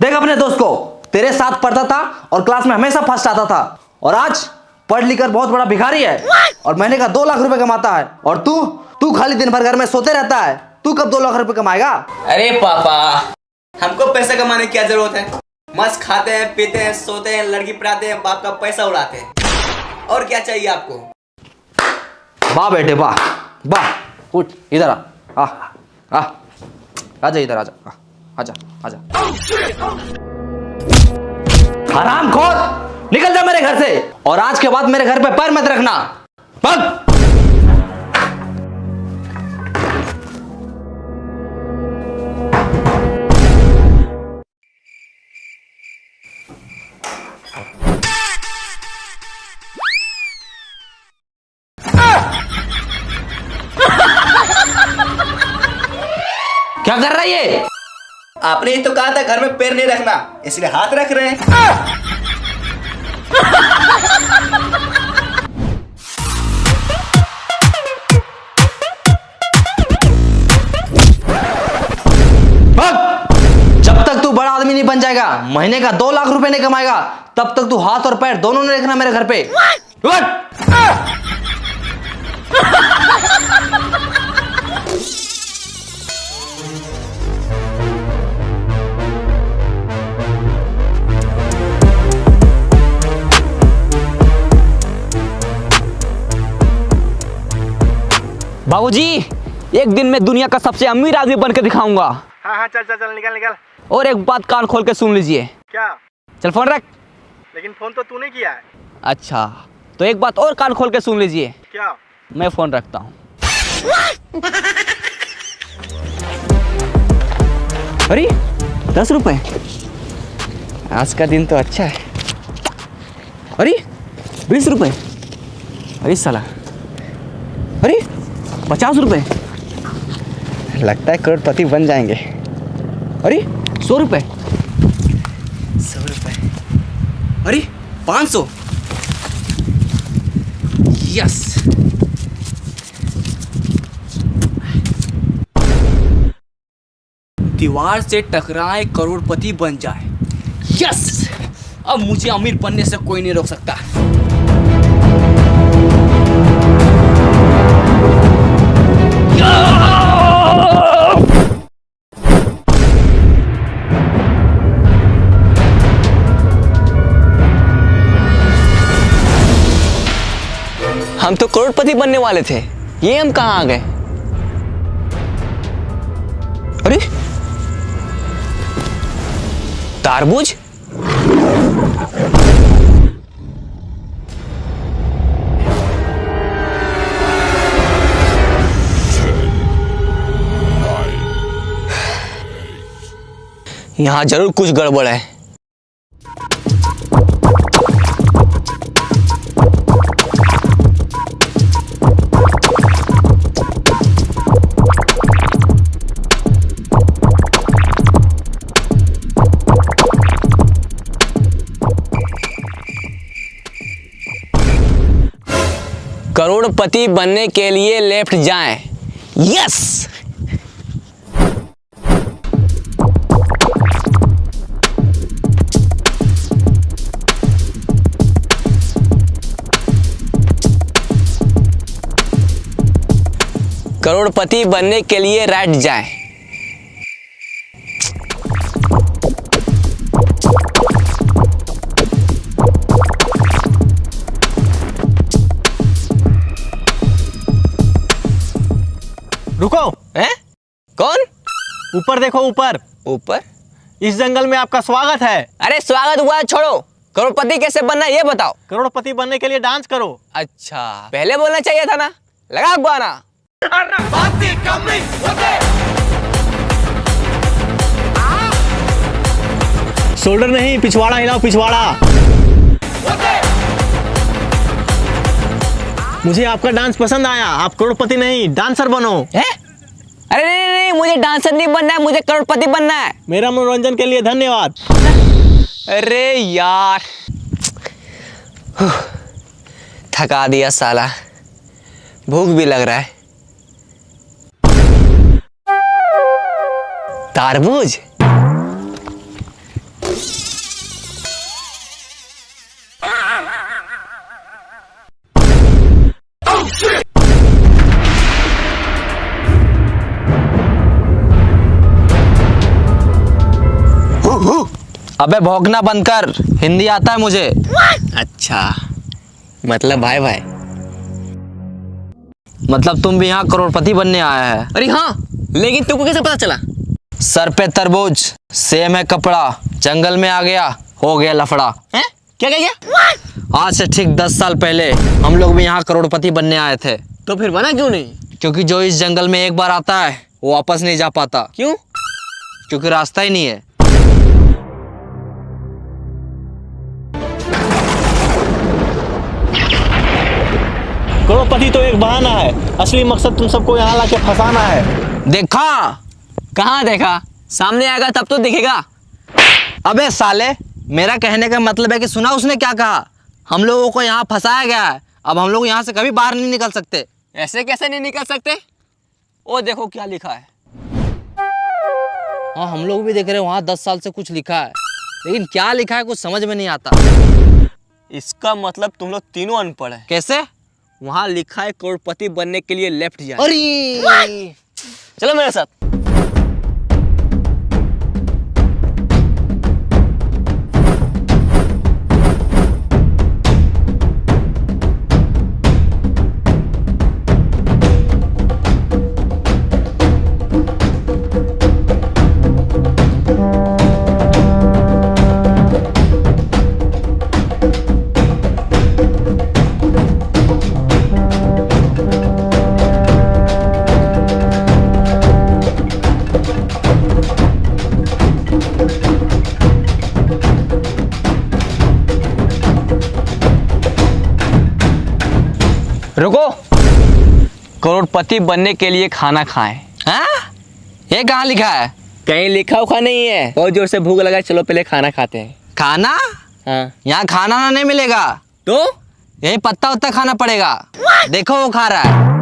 देख अपने दोस्त को, तेरे साथ पढ़ता था और क्लास में हमेशा फर्स्ट आता था, और आज पढ़ लिख कर बहुत बड़ा भिखारी है और महीने का 2 लाख रुपए कमाता है। और तू खाली दिन भर घर में सोते रहता है। तू कब 2 लाख रुपए कमाएगा? अरे पापा, हमको पैसा कमाने की क्या जरूरत है? मस्त खाते हैं, पीते हैं, सोते हैं, लड़की पढ़ाते हैं, बाप का पैसा उड़ाते हैं। और क्या चाहिए आपको? वाह बेटे वाह वाह। उठ इधर आ आजा इधर आजा आजा आजा। हरामखोर, निकल जा मेरे घर से, और आज के बाद मेरे घर पे पैर मत रखना। भाग। क्या कर रहा है ये? आपने ही तो कहा था घर में पैर नहीं रखना, इसलिए हाथ रख रहे हैं। जब तक तू बड़ा आदमी नहीं बन जाएगा, महीने का 2 लाख रुपए नहीं कमाएगा, तब तक तू हाथ और पैर दोनों नहीं रखना मेरे घर पे। बाबूजी, एक दिन मैं दुनिया का सबसे अमीर आदमी बनकर दिखाऊंगा। हाँ चल निकल। और एक बात कान खोल के सुन लीजिए। क्या? चल फोन रख। लेकिन फोन तो तूने किया है। अच्छा, तो एक बात और कान खोल के सुन लीजिए। क्या? मैं फोन रखता हूँ। अरे 10 रुपए, आज का दिन तो अच्छा है। अरे 20 रुपए, अरे साला, अरे 50 रुपए, लगता है करोड़पति बन जाएंगे। अरे 100 रुपए, 100 रुपए, अरे 500, यस। दीवार से टकराए करोड़पति बन जाए, यस। अब मुझे अमीर बनने से कोई नहीं रोक सकता। हम तो करोड़पति बनने वाले थे, ये हम कहाँ आ गए? अरे तारबूज, यहाँ जरूर कुछ गड़बड़ है। करोड़पति बनने के लिए लेफ्ट जाएं, यस। करोड़पति बनने के लिए राइट जाएं। रुको। हैं? कौन? ऊपर देखो, ऊपर। ऊपर? इस जंगल में आपका स्वागत है। अरे स्वागत हुआ छोड़ो, करोड़पति कैसे बनना है ये बताओ। करोड़पति बनने के लिए डांस करो। अच्छा, पहले बोलना चाहिए था ना। लगा गाना। शोल्डर नहीं, पिछवाड़ा हिलाओ, पिछवाड़ा। मुझे आपका डांस पसंद आया। आप करोड़पति नहीं, डांसर बनो। है? अरे नहीं, मुझे डांसर नहीं बनना है, मुझे करोड़पति बनना है। मेरा मनोरंजन के लिए धन्यवाद। अरे यार, थका दिया साला, भूख भी लग रहा है। तारबूज, अबे भौंकना बंद कर, हिंदी आता है मुझे। अच्छा, मतलब भाई भाई। मतलब तुम भी यहाँ करोड़पति बनने आया है? अरे हाँ, लेकिन तुमको कैसे पता चला? सर पे तरबूज, सेम है कपड़ा, जंगल में आ गया, हो गया लफड़ा। हैं? क्या क्या क्या? आज से ठीक 10 साल पहले हम लोग भी यहाँ करोड़पति बनने आए थे। तो फिर बना क्यों नहीं? क्योंकि जो इस जंगल में एक बार आता है वो वापस नहीं जा पाता। क्यों? क्योंकि रास्ता ही नहीं है। करोड़पति तो एक बहाना है, असली मकसद तुम सबको यहाँ लाके फंसाना है। देखा? कहाँ देखा? सामने आएगा तब तो दिखेगा। अबे साले, मेरा कहने का मतलब है कि सुना उसने क्या कहा? हम लोगों को यहाँ फंसाया गया है, अब हम लोग यहाँ से कभी बाहर नहीं निकल सकते। ऐसे कैसे नहीं निकल सकते? ओ देखो क्या लिखा है। हाँ, हम लोग भी देख रहे हैं वहाँ 10 साल से कुछ लिखा है, लेकिन क्या लिखा है कुछ समझ में नहीं आता। इसका मतलब तुम लोग तीनों अनपढ़ है। कैसे? वहाँ लिखा है करोड़पति बनने के लिए लेफ्ट जाए। अरे चलो मेरे साथ। रुको, करोड़पति बनने के लिए खाना खाएं। हाँ? ये कहाँ लिखा है? कहीं लिखा उखा नहीं है। बहुत जोर से भूख लगा, चलो पहले खाना खाते हैं। खाना? हाँ। यहाँ खाना ना नहीं मिलेगा, तो यही पत्ता उत्ता खाना पड़ेगा। देखो वो खा रहा है।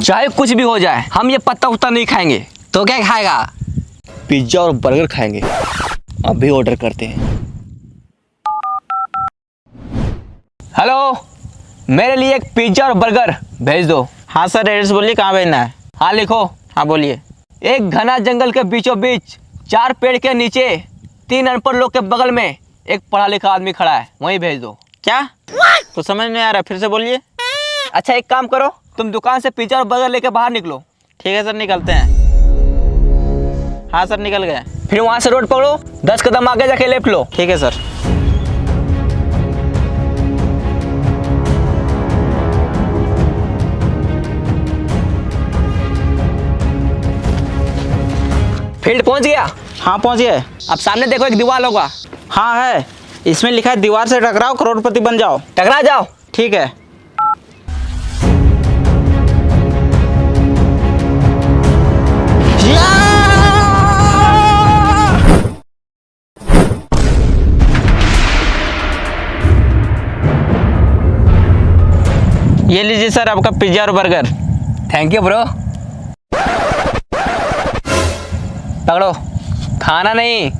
चाहे कुछ भी हो जाए, हम ये पत्ता उत्ता नहीं खाएंगे। तो क्या खाएगा? पिज्जा और बर्गर खाएंगे। अभी ऑर्डर करते हैं। हेलो, मेरे लिए एक पिज्जा और बर्गर भेज दो। हाँ सर, एड्रेस बोलिए, कहाँ भेजना है? हाँ लिखो। हाँ बोलिए। एक घना जंगल के बीचों बीच 4 पेड़ के नीचे 3 अनपढ़ लोग के बगल में एक पढ़ा लिखा आदमी खड़ा है, वहीं भेज दो। क्या? तो समझ नहीं आ रहा, फिर से बोलिए। अच्छा एक काम करो, तुम दुकान से पिज्जा और बर्गर लेके बाहर निकलो। ठीक है सर, निकलते हैं। हाँ सर, निकल गए। फिर वहां से रोड पकड़ो, 10 कदम आगे जाके लेफ्ट लो। ठीक है सर। फील्ड पहुंच गया? हाँ पहुँच गए। अब सामने देखो एक दीवार होगा। हाँ है, इसमें लिखा है दीवार से टकराओ करोड़पति बन जाओ। टकरा जाओ। ठीक है। ये लीजिए सर आपका पिज्जा और बर्गर। Thank you bro. पकड़ो, खाना नहीं।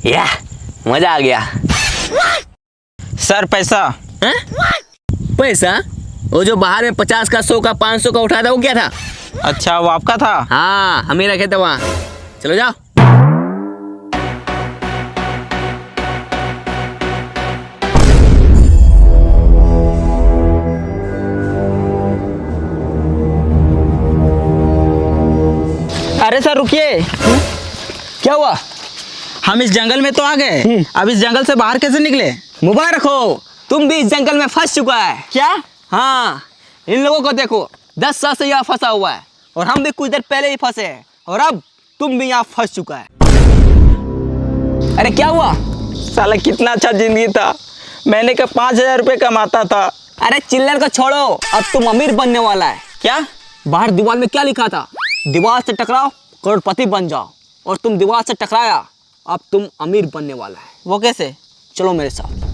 या मजा आ गया। सर पैसा। हैं? पैसा? वो जो बाहर में 50 का, 100 का, 500 का उठाया था, वो क्या था? अच्छा, वो आपका था? हाँ, हम ही रखे थे वहाँ। चलो जाओ। अरे सर रुकिए। क्या हुआ? हम इस जंगल में तो आ गए, अब इस जंगल से बाहर कैसे निकले? मुबारक हो, तुम भी इस जंगल में फंस चुका है। क्या? हाँ, इन लोगों को देखो, 10 साल से यहाँ फंसा हुआ है, और हम भी कुछ देर पहले ही फंसे हैं, और अब तुम भी यहाँ फंस चुका है। अरे क्या हुआ? साला कितना अच्छा जिंदगी था, महीने का 5,000 रुपये कमाता था। अरे चिल्लर को छोड़ो, अब तुम अमीर बनने वाला है। क्या? बाहर दीवार में क्या लिखा था? दीवार से टकराओ करोड़पति बन जाओ, और तुम दीवार से टकराया अब तुम अमीर बनने वाला है। वो कैसे? चलो मेरे साथ।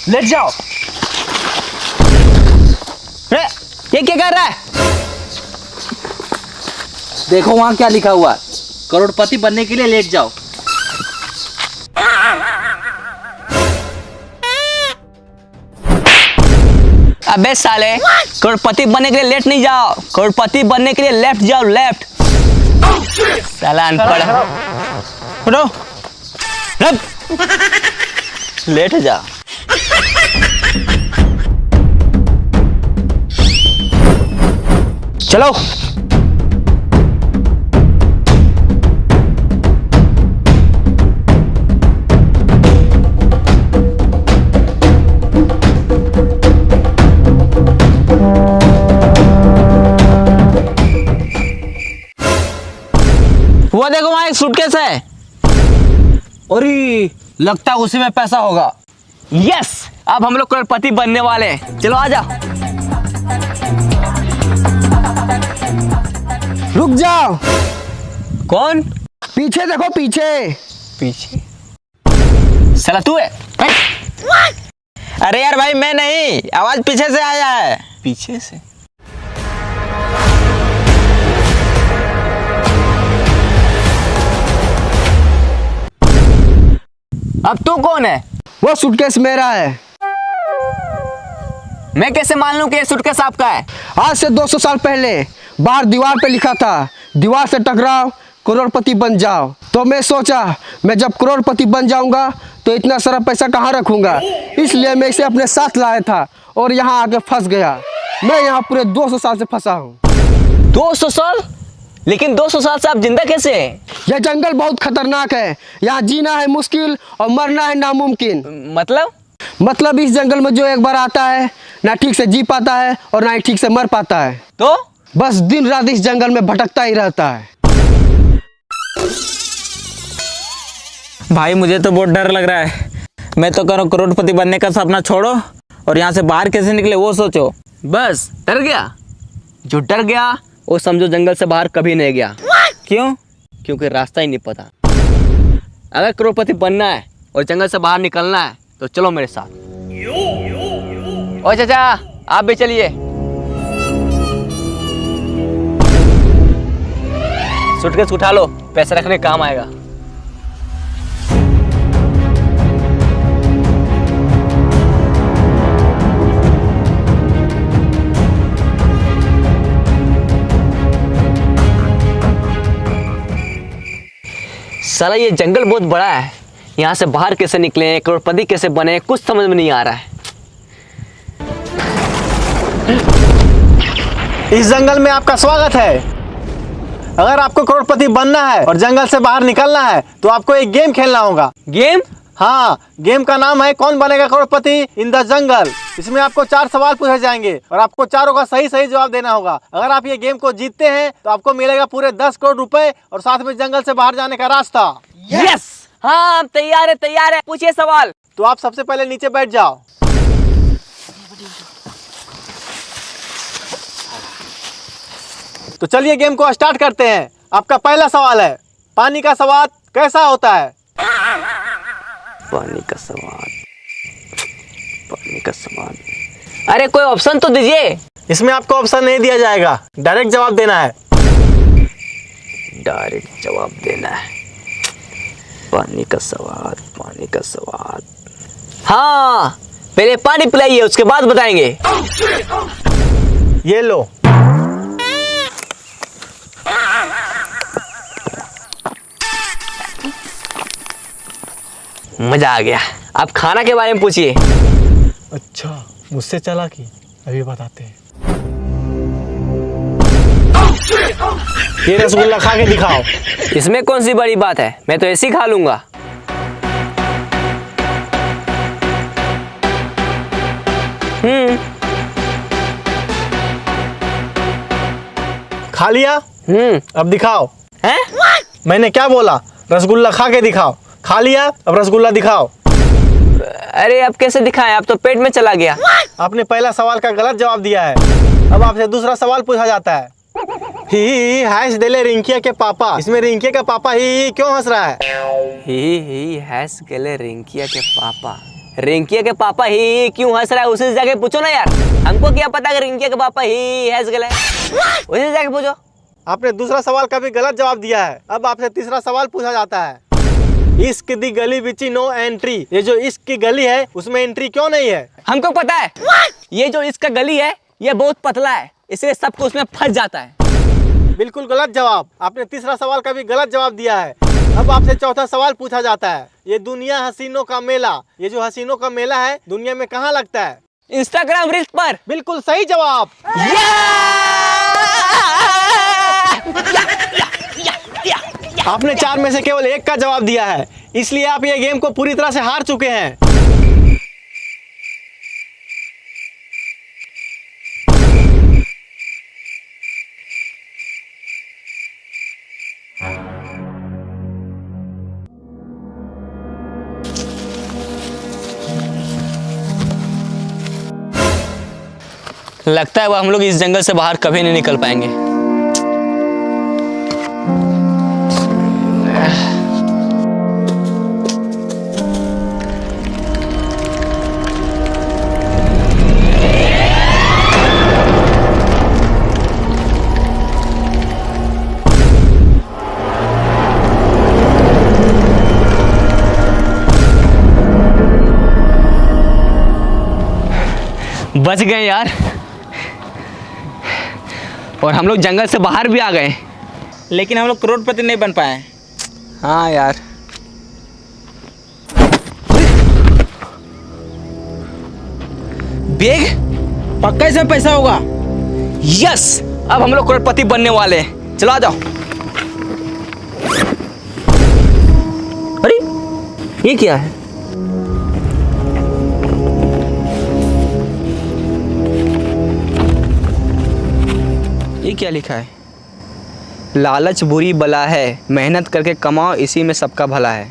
लेट जाओ। अरे ये क्या कर रहा है? देखो वहां क्या लिखा हुआ है, करोड़पति बनने के लिए लेट जाओ। अबे साले, करोड़पति बनने के लिए लेट नहीं जाओ, करोड़पति बनने के लिए लेफ्ट जाओ, लेफ्ट। साला अनपढ़। उठो। लेट जा। चलो। वो देखो वहां एक सूटकेस है। अरे लगता है उसी में पैसा होगा। यस, अब हम लोग करोड़पति बनने वाले हैं। चलो आजा। रुक जाओ, कौन? पीछे देखो पीछे। पीछे? साला तू है? अरे यार भाई मैं नहीं, आवाज पीछे से आया है। पीछे से? अब तू कौन है? वो सूटकेस मेरा है। मैं कैसे मान लूं कि ये सूटकेस आपका है? आज से 200 साल पहले बाहर दीवार पे लिखा था, दीवार से टकराओ करोड़पति बन जाओ। तो मैं सोचा मैं जब करोड़पति बन जाऊंगा तो इतना सारा पैसा कहाँ रखूंगा, इसलिए मैं इसे अपने साथ लाया था और यहाँ आके फंस गया। मैं यहाँ पूरे 200 साल से फंसा हूँ। 200 साल? लेकिन 200 साल से आप जिंदा कैसे हैं? यह जंगल बहुत खतरनाक है, यहाँ जीना है मुश्किल और मरना है नामुमकिन। मतलब इस जंगल में जो एक बार आता है ना ठीक से जी पाता है और ना ही ठीक से मर पाता है, तो बस दिन रात इस जंगल में भटकता ही रहता है। भाई मुझे तो बहुत डर लग रहा है। मैं तो करो करोड़पति बनने का सपना छोड़ो और यहाँ से बाहर कैसे निकले वो सोचो। बस डर गया? जो डर गया वो समझो जंगल से बाहर कभी नहीं गया। क्यों? क्योंकि रास्ता ही नहीं पता। अगर करोड़पति बनना है और जंगल से बाहर निकलना है तो चलो मेरे साथ। ओ चाचा, आप भी चलिए। सूटकेस उठा लो, पैसे रखने काम आएगा। साला ये जंगल बहुत बड़ा है, यहाँ से बाहर कैसे निकले, करोड़पति कैसे बने, कुछ समझ में नहीं आ रहा है। इस जंगल में आपका स्वागत है। अगर आपको करोड़पति बनना है और जंगल से बाहर निकलना है तो आपको एक गेम खेलना होगा। गेम? हाँ, गेम का नाम है कौन बनेगा करोड़पति इन द जंगल। इसमें आपको 4 सवाल पूछे जाएंगे और आपको चारों का सही सही जवाब देना होगा। अगर आप ये गेम को जीतते हैं तो आपको मिलेगा पूरे 10 करोड़ रुपए और साथ में जंगल से बाहर जाने का रास्ता। यस! हाँ तैयार है, तैयार है। पूछिए सवाल। तो आप सबसे पहले नीचे बैठ जाओ। तो चलिए गेम को स्टार्ट करते हैं। आपका पहला सवाल है, पानी का स्वाद कैसा होता है? पानी का स्वाद, पानी का स्वाद। अरे कोई ऑप्शन तो दीजिए। इसमें आपको ऑप्शन नहीं दिया जाएगा, डायरेक्ट जवाब देना है। डायरेक्ट जवाब देना है। पानी का स्वाद, पानी का स्वाद। हाँ, पहले पानी पिलाइए, उसके बाद बताएंगे। ये लो। मजा आ गया। आप खाना के बारे में पूछिए। अच्छा, मुझसे चालाकी, अभी बताते हैं। ये रसगुल्ला खा के दिखाओ। इसमें कौन सी बड़ी बात है, मैं तो ऐसे ही खा लूंगा। खा लिया? अब दिखाओ। हैं? मैंने क्या बोला? रसगुल्ला खा के दिखाओ। खा लिया, अब रसगुल्ला दिखाओ। अरे अब कैसे दिखाएं, अब तो पेट में चला गया। आपने पहला सवाल का गलत जवाब दिया है। अब आपसे दूसरा सवाल पूछा जाता है। ही हैश देले रिंकिया के पापा, इसमें रिंकिया का पापा ही क्यों हंस रहा है? ही हैस गेले रिंकिया के पापा। रिंकिया के पापा ही क्यों हंस रहा है, उसे जाके पूछो ना यार। हमको क्या पता कि रिंकिया के पापा ही हैस गेले, उसे जाके पूछो। आपने दूसरा सवाल का भी गलत जवाब दिया है। अब आपसे तीसरा सवाल पूछा जाता है। इश्क दी गली बिच नो एंट्री, ये जो इश्क की गली है उसमें एंट्री क्यों नहीं है? हमको पता है, ये जो इसका गली है ये बहुत पतला है, इसलिए सबको उसमें फंस जाता है। बिल्कुल गलत जवाब। आपने तीसरा सवाल का भी गलत जवाब दिया है। अब आपसे चौथा सवाल पूछा जाता है। ये दुनिया हसीनों का मेला, ये जो हसीनों का मेला है दुनिया में कहाँ लगता है? इंस्टाग्राम रील्स पर। बिल्कुल सही जवाब। आपने 4 में से केवल 1 का जवाब दिया है, इसलिए आप ये गेम को पूरी तरह से हार चुके हैं। लगता है वो हम लोग इस जंगल से बाहर कभी नहीं निकल पाएंगे। बच गए यार, और हम लोग जंगल से बाहर भी आ गए, लेकिन हम लोग करोड़पति नहीं बन पाए। हाँ यार। बैग, पक्का इसमें पैसा होगा। यस, अब हम लोग करोड़पति बनने वाले हैं। चलो आ जाओ। अरे ये क्या है? ये क्या लिखा है? लालच बुरी बला है, मेहनत करके कमाओ, इसी में सबका भला है।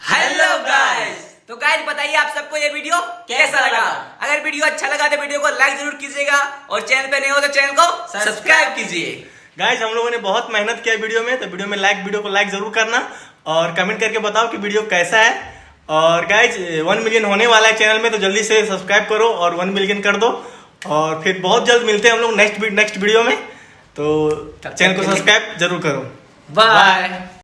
हेलो गाइस, तो गाइस बताइए आप सबको ये वीडियो कैसा लगा? अगर वीडियो अच्छा लगा तो वीडियो को लाइक जरूर कीजिएगा और चैनल पे नए हो तो चैनल को सब्सक्राइब कीजिए। गाइस हम लोगों ने बहुत मेहनत किया वीडियो में, तो वीडियो को लाइक जरूर करना और कमेंट करके बताओ कि वीडियो कैसा है। और गाइस 1 मिलियन होने वाला है चैनल में, तो जल्दी से सब्सक्राइब करो और 1 मिलियन कर दो। और फिर बहुत जल्द मिलते हैं हम लोग नेक्स्ट वीडियो में, तो चैनल को सब्सक्राइब जरूर करो। बाय।